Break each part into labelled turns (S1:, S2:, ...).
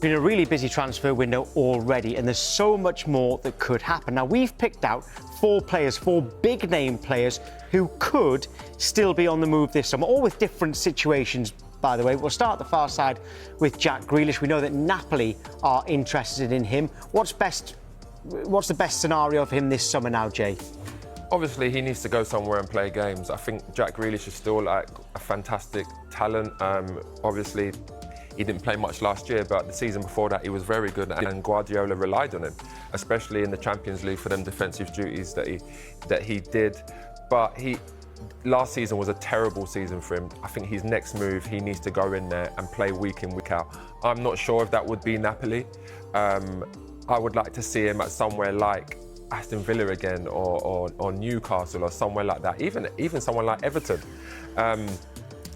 S1: been a really busy transfer window already, and there's so much more that could happen. Now, we've picked out 4 players, 4 big-name players who could still be on the move this summer, all with different situations, by the way. We'll start at the far side with Jack Grealish. We know that Napoli are interested in him. What's the best scenario for him this summer now, Jay?
S2: Obviously, he needs to go somewhere and play games. I think Jack Grealish is still like a fantastic talent. Obviously, he didn't play much last year, but the season before that, he was very good, and Guardiola relied on him, especially in the Champions League for them defensive duties that he did. But last season was a terrible season for him. I think his next move, he needs to go in there and play week in, week out. I'm not sure if that would be Napoli. I would like to see him at somewhere like Aston Villa again, or Newcastle, or somewhere like that, even someone like Everton.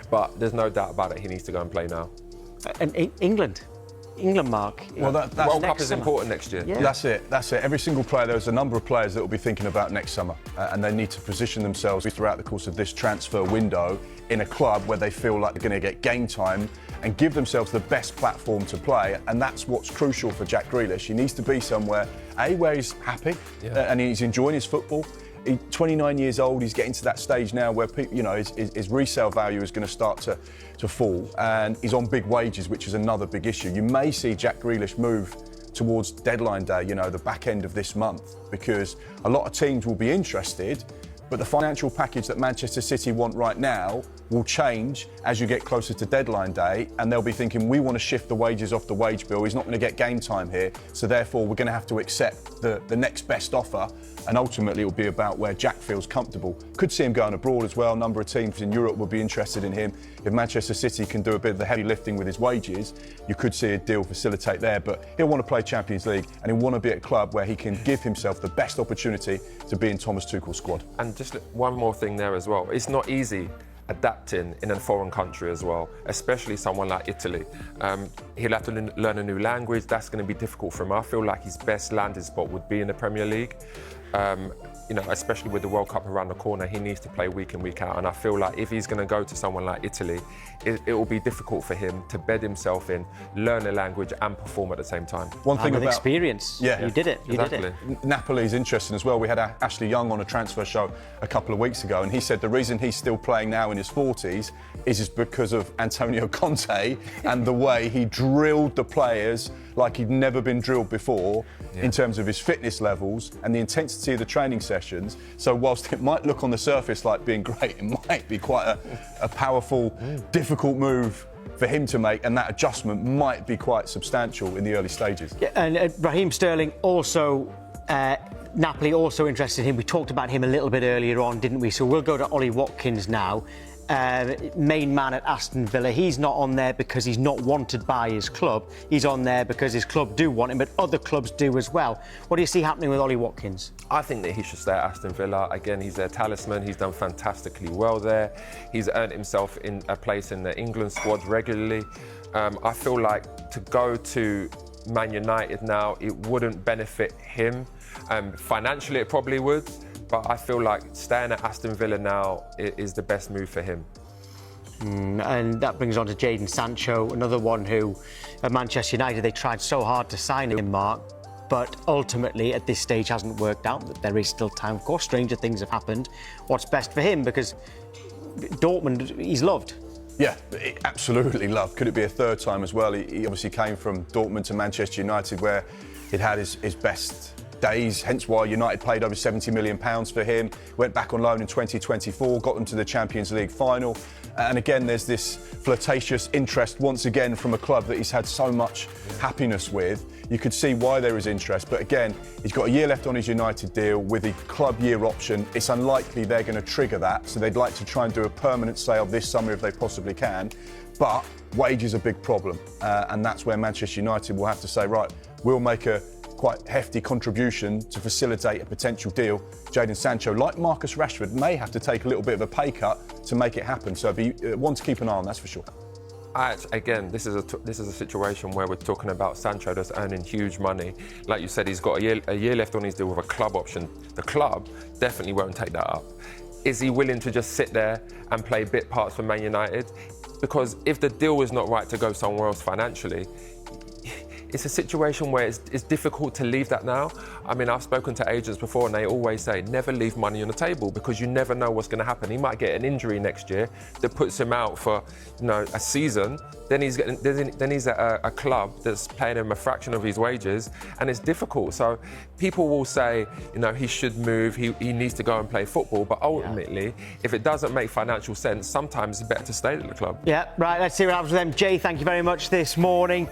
S2: But there's no doubt about it, he needs to go and play now. And
S1: England, Mark.
S3: Well,
S2: that World Cup is important next year.
S1: Yeah.
S3: That's it. Every single player, there's a number of players that will be thinking about next summer, and they need to position themselves throughout the course of this transfer window in a club where they feel like they're going to get game time and give themselves the best platform to play. And that's what's crucial for Jack Grealish. He needs to be somewhere, where he's happy and he's enjoying his football. He's 29 years old. He's getting to that stage now where his resale value is going to start to fall, and he's on big wages, which is another big issue. You may see Jack Grealish move towards deadline day, the back end of this month, because a lot of teams will be interested, but the financial package that Manchester City want right now will change as you get closer to deadline day, and they'll be thinking, we want to shift the wages off the wage bill. He's not going to get game time here, so therefore we're going to have to accept the next best offer, and ultimately it'll be about where Jack feels comfortable. Could see him going abroad as well. A number of teams in Europe will be interested in him. If Manchester City can do a bit of the heavy lifting with his wages, you could see a deal facilitate there, but he'll want to play Champions League, and he'll want to be at a club where he can give himself the best opportunity to be in Thomas Tuchel's squad.
S2: And just one more thing there as well. It's not easy adapting in a foreign country as well, especially someone like Italy. He'll have to learn a new language. That's going to be difficult for him. I feel like his best landing spot would be in the Premier League. Especially with the World Cup around the corner, he needs to play week in, week out. And I feel like if he's going to go to someone like Italy, it will be difficult for him to bed himself in, learn a language and perform at the same time.
S1: One thing about experience. Yeah, you did it.
S3: Napoli's interesting as well. We had Ashley Young on a transfer show a couple of weeks ago, and he said the reason he's still playing now in his 40s is because of Antonio Conte and the way he drilled the players like he'd never been drilled before in terms of his fitness levels and the intensity of the training sessions. So whilst it might look on the surface like being great, it might be quite a powerful, difficult move for him to make, and that adjustment might be quite substantial in the early stages.
S1: Yeah, and Raheem Sterling also, Napoli also interested in him. We talked about him a little bit earlier on, didn't we? So we'll go to Ollie Watkins now. Main man at Aston Villa. He's not on there because he's not wanted by his club. He's on there because his club do want him, but other clubs do as well. What do you see happening with Ollie Watkins?
S2: I think that he should stay at Aston Villa. Again, he's their talisman. He's done fantastically well there. He's earned himself in a place in the England squad regularly. I feel like to go to Man United now, it wouldn't benefit him. Financially, it probably would. But I feel like staying at Aston Villa now is the best move for him.
S1: And that brings on to Jadon Sancho, another one who, at Manchester United, they tried so hard to sign him, Mark, but ultimately at this stage hasn't worked out. But there is still time, of course. Stranger things have happened. What's best for him? Because Dortmund, he's loved.
S3: Yeah, absolutely loved. Could it be a third time as well? He obviously came from Dortmund to Manchester United, where he'd had his best days, hence why United paid over £70 million for him. Went back on loan in 2024, got them to the Champions League final. And again, there's this flirtatious interest once again from a club that he's had so much happiness with. You could see why there is interest, but again, he's got a year left on his United deal with the club year option. It's unlikely they're going to trigger that, so they'd like to try and do a permanent sale this summer if they possibly can. But wage is a big problem, and that's where Manchester United will have to say, right, we'll make a quite hefty contribution to facilitate a potential deal. Jadon Sancho, like Marcus Rashford, may have to take a little bit of a pay cut to make it happen. So it'd be one to keep an eye on, that's for sure.
S2: Again, this is a situation where we're talking about Sancho that's earning huge money. Like you said, he's got a year left on his deal with a club option. The club definitely won't take that up. Is he willing to just sit there and play bit parts for Man United? Because if the deal is not right to go somewhere else financially, it's a situation where it's difficult to leave that now. I mean, I've spoken to agents before and they always say never leave money on the table because you never know what's going to happen. He might get an injury next year that puts him out for, you know, a season. Then he's at a club that's paying him a fraction of his wages, and it's difficult. So people will say, you know, he should move, he needs to go and play football, but ultimately, if it doesn't make financial sense, sometimes it's better to stay at the club.
S1: Yeah, right, let's see what happens with them. Jay, thank you very much this morning.